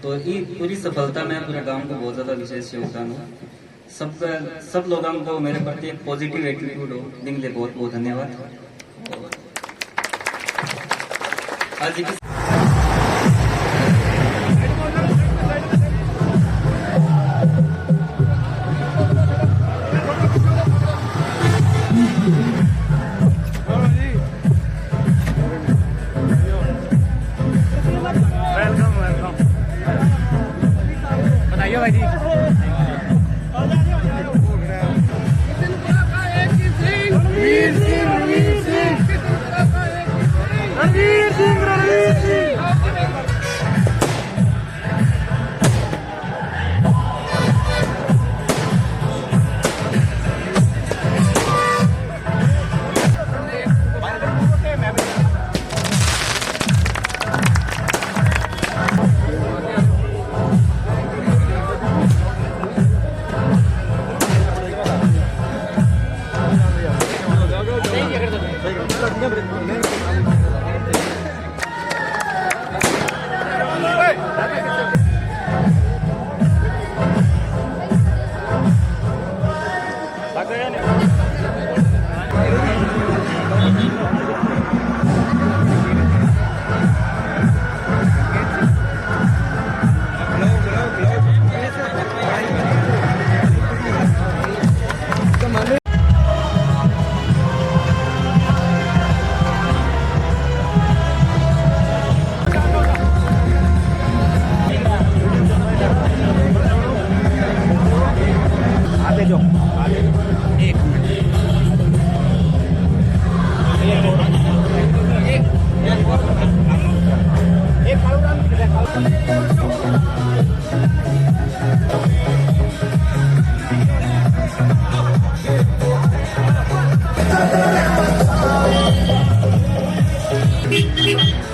तो ये पूरी सफलता में पूरे गांव को बहुत ज़्यादा विशेष योगदान हो। सब लोगों को मेरे प्रति एक पॉजिटिव एटीट्यूड हो, इनके लिए बहुत बहुत धन्यवाद। आज की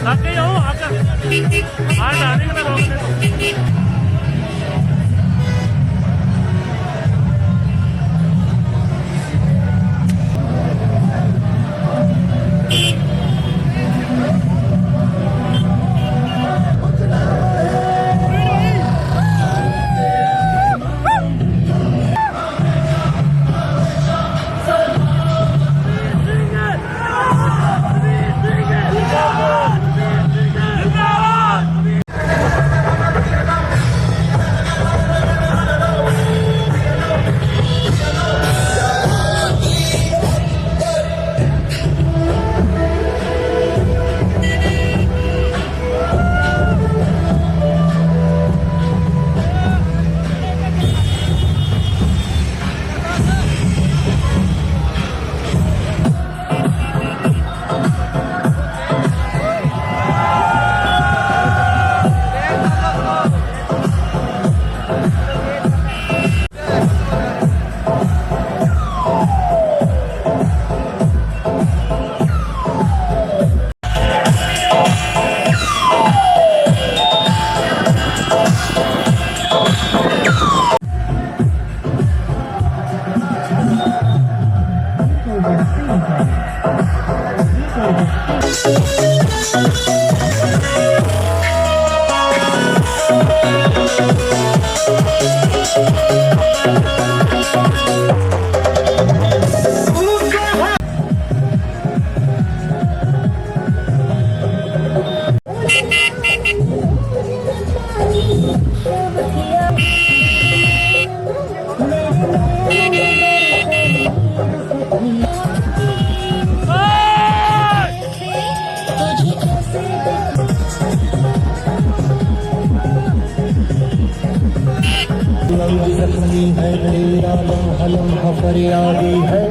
आके जाओ आकर आज आने का रोकने फरियादी है।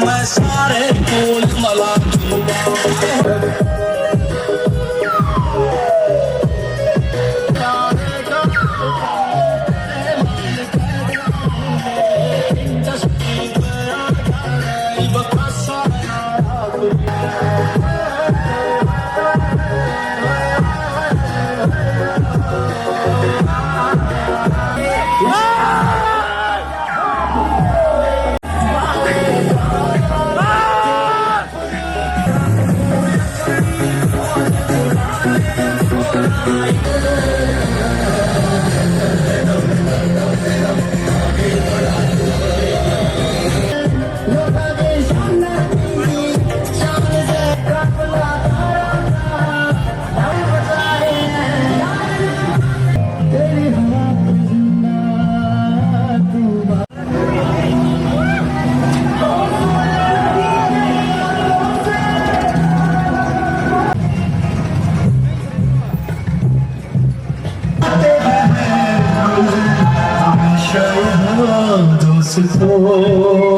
मैं सारे फूल मला दोस्तों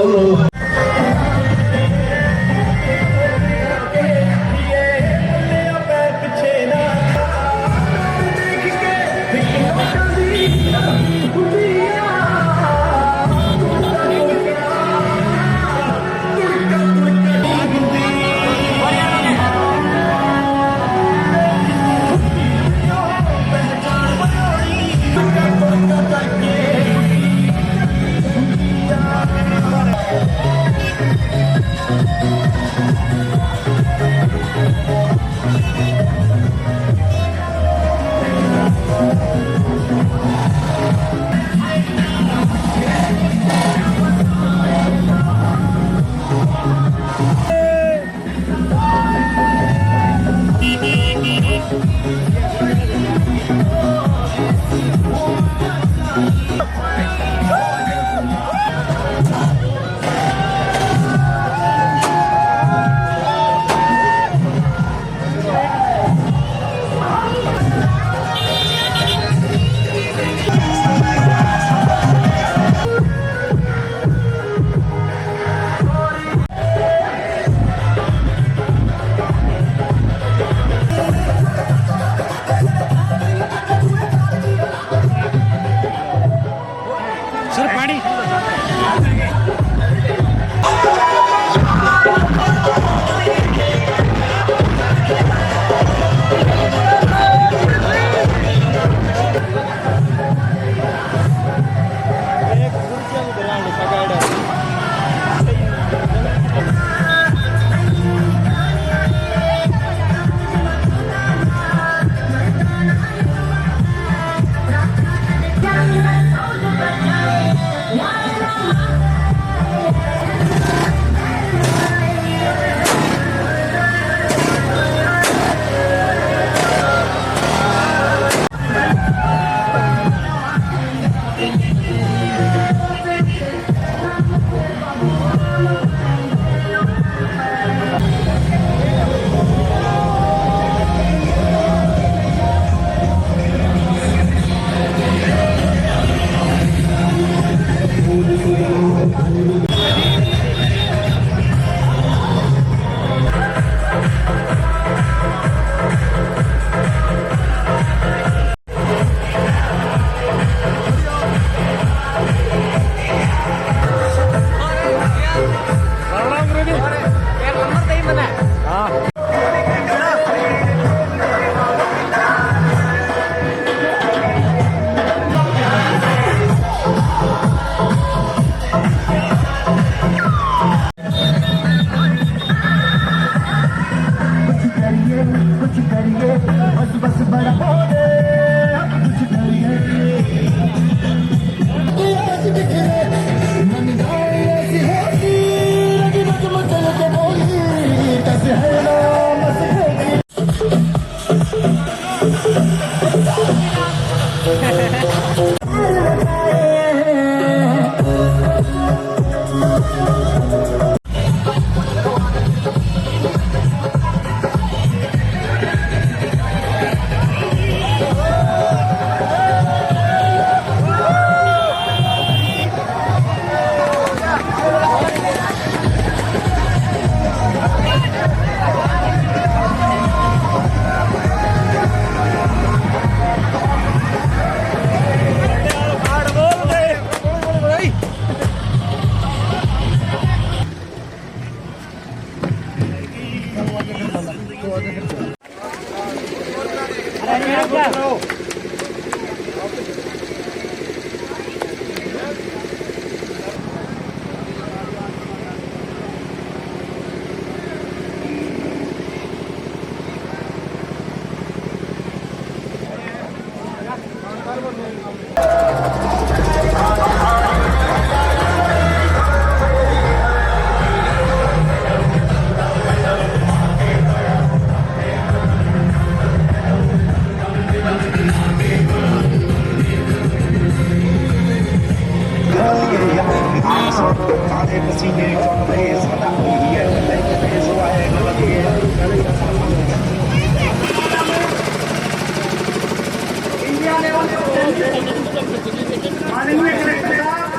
माननीय कलेक्टर साहब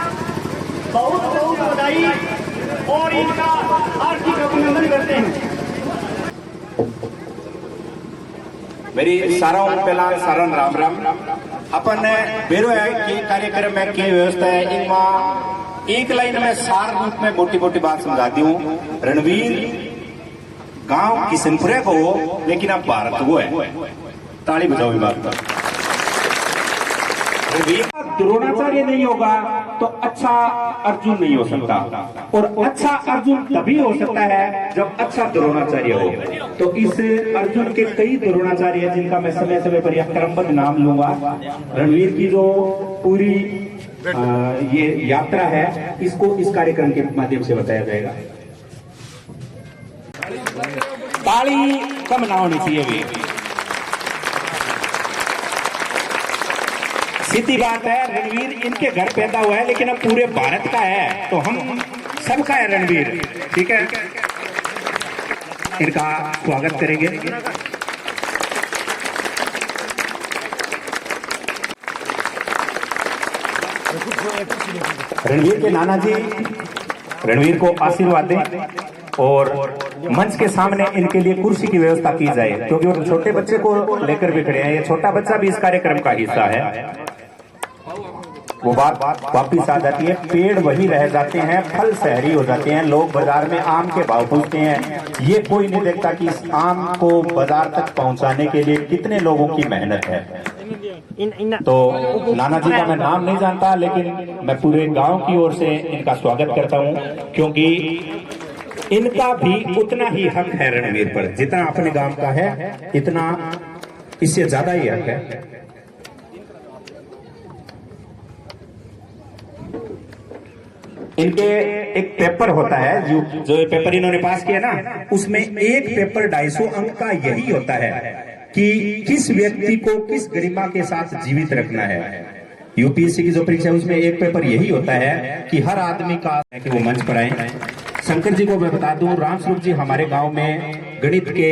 बहुत बहुत बधाई और इनका हार्दिक अभिनंदन करते हैं। मेरी साराओं पहला सारण राम राम अपन बेरो है कि कार्यक्रम में की व्यवस्था है इनमा एक लाइन में सार रूप में मोटी मोटी बात समझा दी हूँ। रणवीर गांव किशनपुरे को हो लेकिन अब भारत वो है। ताली बजाओ इस बात पर। द्रोणाचार्य नहीं होगा तो अच्छा अर्जुन नहीं हो सकता, और अच्छा अर्जुन तभी हो सकता है जब अच्छा द्रोणाचार्य हो। तो इस अर्जुन के कई द्रोणाचार्य जिनका मैं समय समय पर यह क्रमबद्ध नाम लूंगा। रणवीर की जो पूरी ये यात्रा है इसको इस कार्यक्रम के माध्यम से बताया जाएगा। ताली कम ना होनी चाहिए भी। सीधी बात है, रणवीर इनके घर पैदा हुआ है लेकिन अब पूरे भारत का है, तो हम सबका है रणवीर। ठीक है, इनका स्वागत करेंगे। रणवीर के नाना जी रणवीर को आशीर्वाद दें और मंच के सामने इनके लिए कुर्सी की व्यवस्था की जाए, क्योंकि वो छोटे बच्चे को लेकर भी खड़े हैं। ये छोटा बच्चा भी इस कार्यक्रम का हिस्सा है। वो बात वापिस आ जाती है, पेड़ वही रह जाते हैं, फल शहरी हो जाते हैं। लोग बाजार में आम के भाव पूछते हैं, ये कोई नहीं देखता कि इस आम को बाजार तक पहुंचाने के लिए कितने लोगों की मेहनत है। तो नाना जी का मैं नाम नहीं जानता, लेकिन मैं पूरे गांव की ओर से इनका स्वागत करता हूं, क्योंकि इनका भी उतना ही हक है रणवीर पर, जितना अपने गांव का है इतना इससे ज्यादा ही हक है। इनके एक पेपर होता है जो पेपर इन्होंने पास किया ना, उसमें एक पेपर 250 अंक का यही होता है कि किस व्यक्ति को किस गरिमा के साथ जीवित रखना है। यूपीएससी की जो परीक्षा है उसमें एक पेपर यही होता है कि हर आदमी का है कि वो मंच पर आए। शंकर जी को मैं बता दूं, रामस्वरूप जी हमारे गांव में गणित के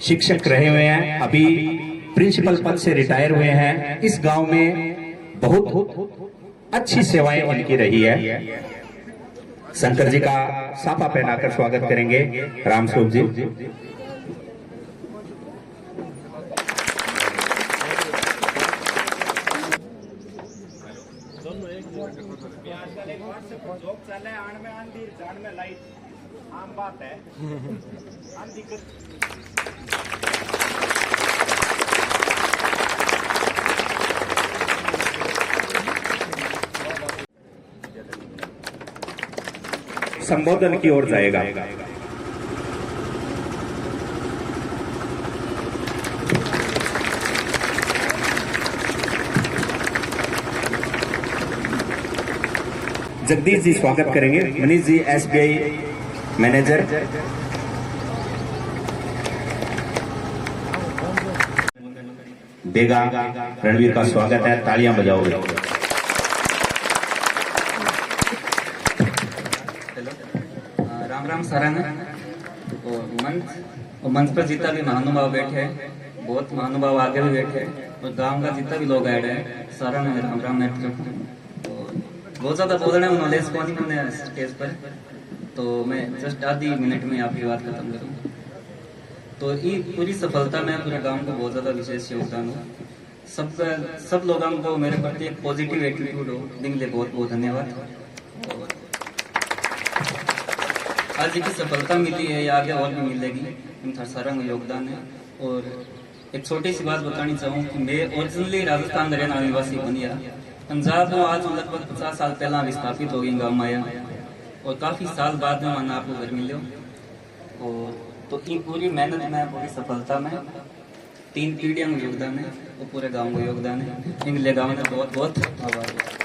शिक्षक रहे हुए हैं, अभी प्रिंसिपल पद से रिटायर हुए हैं। इस गांव में बहुत अच्छी सेवाएं इनकी रही है। शंकर जी का साफा पहनाकर स्वागत करेंगे रामस्वरूप जी। आम बात है। संबोधन की ओर जाएगा। जगदीश जी स्वागत करेंगे। Manish ji SBI manager. बेगा रणवीर का स्वागत है, तालियां बजाओगे। राम राम सारण और मंच पर जितना भी महानुभाव बैठे हैं, बहुत महानुभाव आगे भी बैठे हैं, और गांव का जितना भी लोग आए हैं, सारण में राम राम नेतृत्व। बहुत ज्यादा बोलना है, नॉलेज को नहीं मैंने स्टेज पर, तो मैं जस्ट आधी मिनट में आपकी बात खत्म करूँगा। तो ये पूरी सफलता में पूरे गांव को बहुत ज्यादा विशेष योगदान हो। सब लोगों को मेरे प्रति एक पॉजिटिव एटीट्यूड हो, दिन के लिए बहुत बहुत धन्यवाद। और आज की सफलता मिली है, या आगे और भी मिलेगी, इन सारा में योगदान है। और एक छोटी सी बात बतानी चाहूँ कि मैं ओरिजिनली राजस्थान रहने वाला निवासी बनिया, पंजाब में आज लगभग 50 साल पहला विस्थापित हो गई गाँव में आया, और काफ़ी साल बाद में मैंने आपको घर मिले। और तो ये पूरी मेहनत में, पूरी सफलता में 3 पीढ़ियों में योगदान है, और पूरे गाँव को योगदान है। इन लिए गाँव में बहुत बहुत आभार।